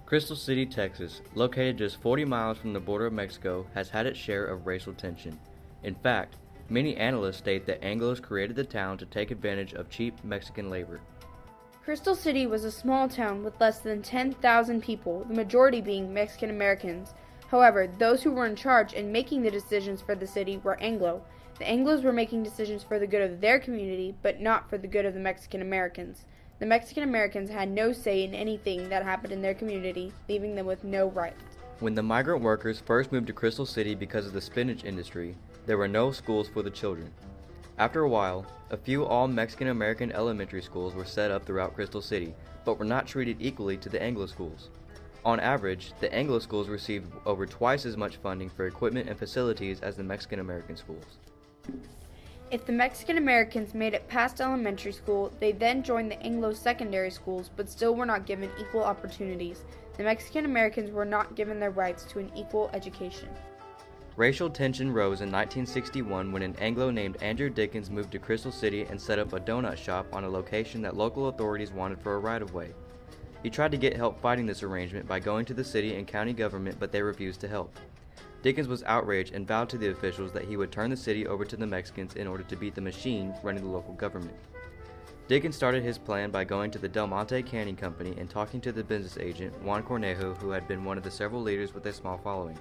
Crystal City, Texas, located just 40 miles from the border of Mexico, has had its share of racial tension. In fact, many analysts state that Anglos created the town to take advantage of cheap Mexican labor. Crystal City was a small town with less than 10,000 people, the majority being Mexican Americans. However, those who were in charge and making the decisions for the city were Anglo. The Anglos were making decisions for the good of their community, but not for the good of the Mexican Americans. The Mexican Americans had no say in anything that happened in their community, leaving them with no rights. When the migrant workers first moved to Crystal City because of the spinach industry, there were no schools for the children. After a while, a few all-Mexican American elementary schools were set up throughout Crystal City, but were not treated equally to the Anglo schools. On average, the Anglo schools received over twice as much funding for equipment and facilities as the Mexican American schools. If the Mexican Americans made it past elementary school, they then joined the Anglo secondary schools, but still were not given equal opportunities. The Mexican Americans were not given their rights to an equal education. Racial tension rose in 1961 when an Anglo named Andrew Dickens moved to Crystal City and set up a donut shop on a location that local authorities wanted for a right-of-way. He tried to get help fighting this arrangement by going to the city and county government, but they refused to help. Dickens was outraged and vowed to the officials that he would turn the city over to the Mexicans in order to beat the machine running the local government. Dickens started his plan by going to the Del Monte Canning Company and talking to the business agent, Juan Cornejo, who had been one of the several leaders with a small following.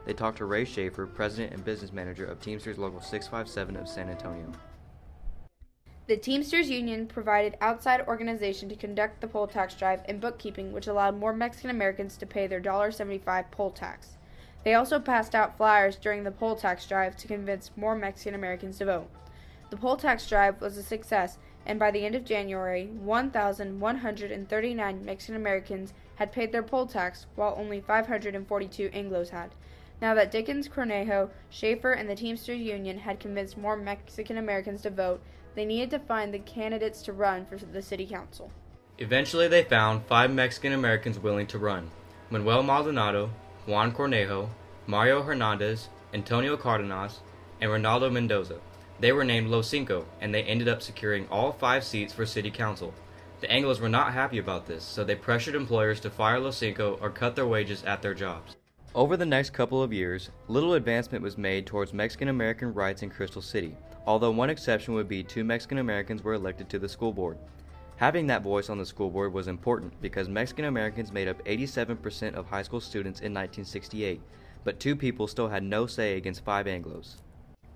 They talked to Ray Schaefer, president and business manager of Teamsters Local 657 of San Antonio. The Teamsters Union provided outside organization to conduct the poll tax drive and bookkeeping, which allowed more Mexican Americans to pay their $1.75 poll tax. They also passed out flyers during the poll tax drive to convince more Mexican Americans to vote. The poll tax drive was a success, and by the end of January, 1,139 Mexican Americans had paid their poll tax, while only 542 Anglos had. Now that Dickens, Cornejo, Schaefer, and the Teamsters Union had convinced more Mexican Americans to vote, they needed to find the candidates to run for the city council. Eventually they found 5 Mexican Americans willing to run: Manuel Maldonado, Juan Cornejo, Mario Hernandez, Antonio Cardenas, and Ronaldo Mendoza. They were named Los Cinco, and they ended up securing all 5 seats for city council. The Anglos were not happy about this, so they pressured employers to fire Los Cinco or cut their wages at their jobs. Over the next couple of years, little advancement was made towards Mexican American rights in Crystal City, although one exception would be 2 Mexican Americans were elected to the school board. Having that voice on the school board was important because Mexican Americans made up 87% of high school students in 1968, but 2 people still had no say against 5 Anglos.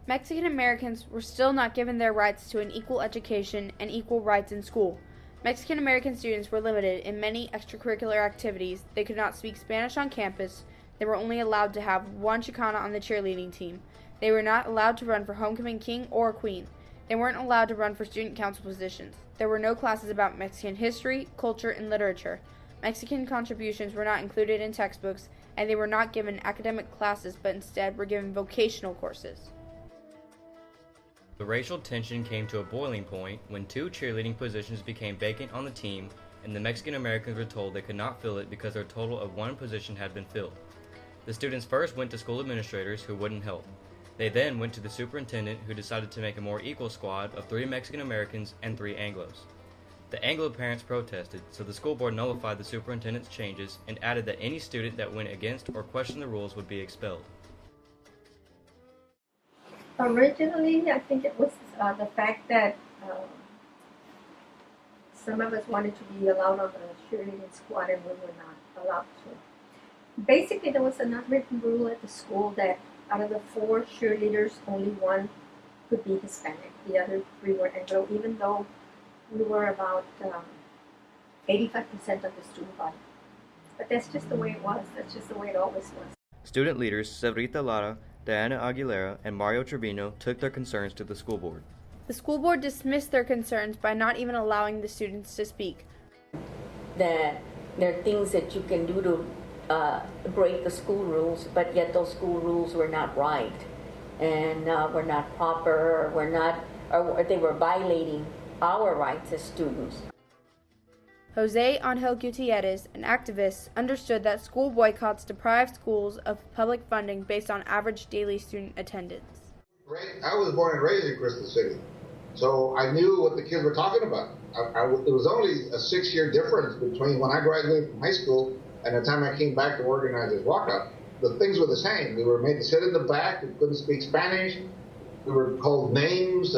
Mexican Americans were still not given their rights to an equal education and equal rights in school. Mexican American students were limited in many extracurricular activities. They could not speak Spanish on campus. They were only allowed to have 1 Chicana on the cheerleading team. They were not allowed to run for homecoming king or queen. They weren't allowed to run for student council positions. There were no classes about Mexican history, culture, and literature. Mexican contributions were not included in textbooks, and they were not given academic classes, but instead were given vocational courses. The racial tension came to a boiling point when 2 cheerleading positions became vacant on the team, and the Mexican Americans were told they could not fill it because their total of 1 position had been filled. The students first went to school administrators, who wouldn't help. They then went to the superintendent, who decided to make a more equal squad of 3 Mexican Americans and 3 Anglos. The Anglo parents protested, so the school board nullified the superintendent's changes and added that any student that went against or questioned the rules would be expelled. Originally, I think it was the fact that some of us wanted to be allowed on the cheerleading squad and we were not allowed to. Basically, there was an unwritten rule at the school that out of the 4 cheerleaders, only 1 could be Hispanic. The other 3 were Anglo, even though we were about 85% of the student body. But that's just the way it was. That's just the way it always was. Student leaders Severita Lara, Diana Aguilera, and Mario Trevino took their concerns to the school board. The school board dismissed their concerns by not even allowing the students to speak. That there are things that you can do to break the school rules, but yet those school rules were not right and were not proper, or they were violating our rights as students. Jose Angel Gutierrez, an activist, understood that school boycotts deprive schools of public funding based on average daily student attendance. I was born and raised in Crystal City, so I knew what the kids were talking about. It was only a 6-year difference between when I graduated from high school And the time I came back to organize this walkout, the things were the same. We were made to sit in the back. We couldn't speak Spanish. We were called names,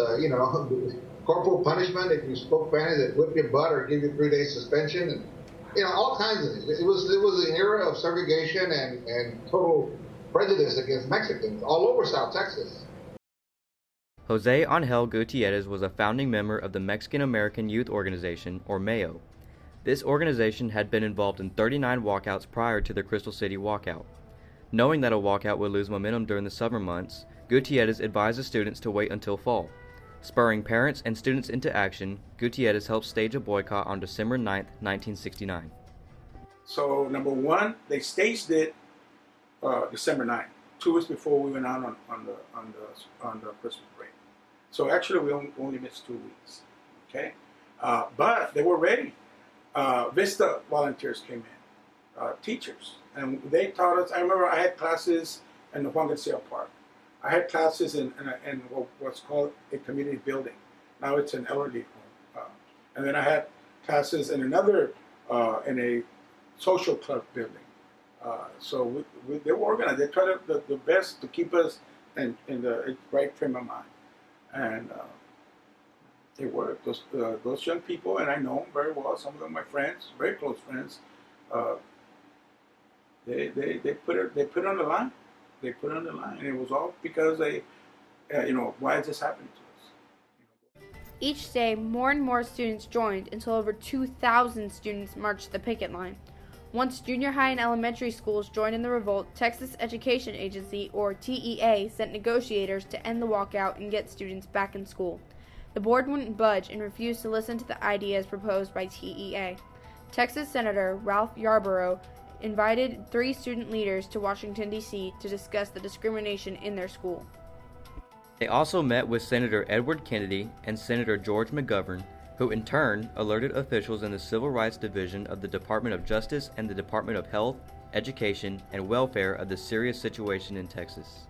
corporal punishment. If you spoke Spanish, they'd whip your butt or give you 3 days suspension. And, all kinds of things. It was an era of segregation and total prejudice against Mexicans all over South Texas. Jose Angel Gutierrez was a founding member of the Mexican American Youth Organization, or MAYO. This organization had been involved in 39 walkouts prior to the Crystal City Walkout. Knowing that a walkout would lose momentum during the summer months, Gutierrez advised the students to wait until fall. Spurring parents and students into action, Gutierrez helped stage a boycott on December 9, 1969. So, number one, they staged it December 9th, 2 weeks before we went out on the Christmas break. So actually, we only missed 2 weeks. Okay, but they were ready. Vista volunteers came in, teachers, and they taught us. I remember I had classes in the Juan Garcia Park. I had classes in what's called a community building. Now it's an elderly home. And then I had classes in another, in a social club building. So they were organized. They tried the best to keep us in the right frame of mind. And it worked. Those young people, and I know them very well, some of them my friends, very close friends, they put it on the line. They put it on the line, and it was all because they, why is this happening to us? Each day, more and more students joined until over 2,000 students marched the picket line. Once junior high and elementary schools joined in the revolt, Texas Education Agency, or TEA, sent negotiators to end the walkout and get students back in school. The board wouldn't budge and refused to listen to the ideas proposed by TEA. Texas Senator Ralph Yarborough invited 3 student leaders to Washington, D.C. to discuss the discrimination in their school. They also met with Senator Edward Kennedy and Senator George McGovern, who in turn alerted officials in the Civil Rights Division of the Department of Justice and the Department of Health, Education, and Welfare of the serious situation in Texas.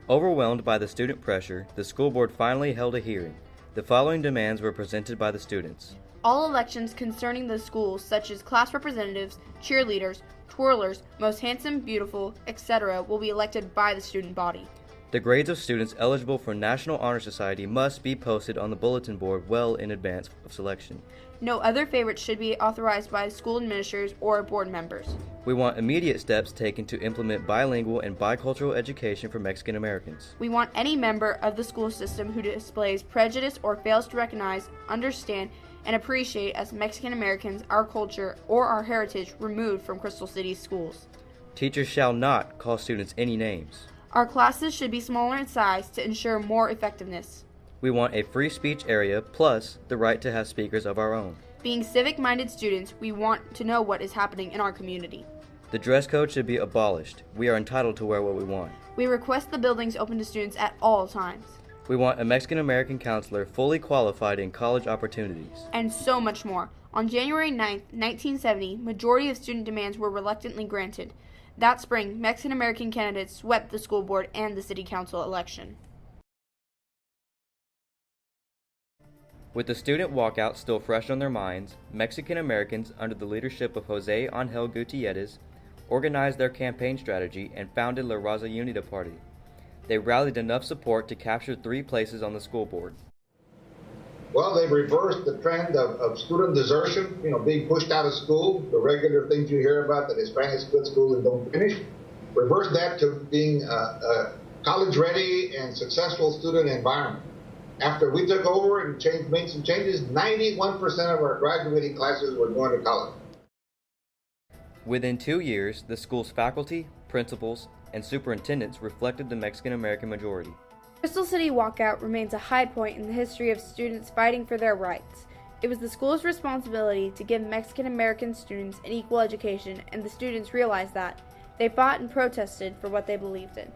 Overwhelmed by the student pressure, the school board finally held a hearing. The following demands were presented by the students. All elections concerning the schools, such as class representatives, cheerleaders, twirlers, most handsome, beautiful, etc., will be elected by the student body. The grades of students eligible for National Honor Society must be posted on the bulletin board well in advance of selection. No other favorites should be authorized by school administrators or board members. We want immediate steps taken to implement bilingual and bicultural education for Mexican Americans. We want any member of the school system who displays prejudice or fails to recognize, understand, and appreciate as Mexican Americans our culture or our heritage removed from Crystal City's schools. Teachers shall not call students any names. Our classes should be smaller in size to ensure more effectiveness. We want a free speech area plus the right to have speakers of our own. Being civic-minded students, we want to know what is happening in our community. The dress code should be abolished. We are entitled to wear what we want. We request the buildings open to students at all times. We want a Mexican American counselor fully qualified in college opportunities. And so much more. On January 9, 1970, majority of student demands were reluctantly granted. That spring, Mexican American candidates swept the school board and the city council election. With the student walkout still fresh on their minds, Mexican Americans under the leadership of Jose Angel Gutierrez organized their campaign strategy and founded La Raza Unida Party. They rallied enough support to capture 3 places on the school board. Well, they've reversed the trend of student desertion, being pushed out of school, the regular things you hear about, that Hispanics quit school and don't finish. Reversed that to being a college-ready and successful student environment. After we took over and made some changes, 91% of our graduating classes were going to college. Within 2 years, the school's faculty, principals, and superintendents reflected the Mexican American majority. Crystal City Walkout remains a high point in the history of students fighting for their rights. It was the school's responsibility to give Mexican American students an equal education, and the students realized that. They fought and protested for what they believed in.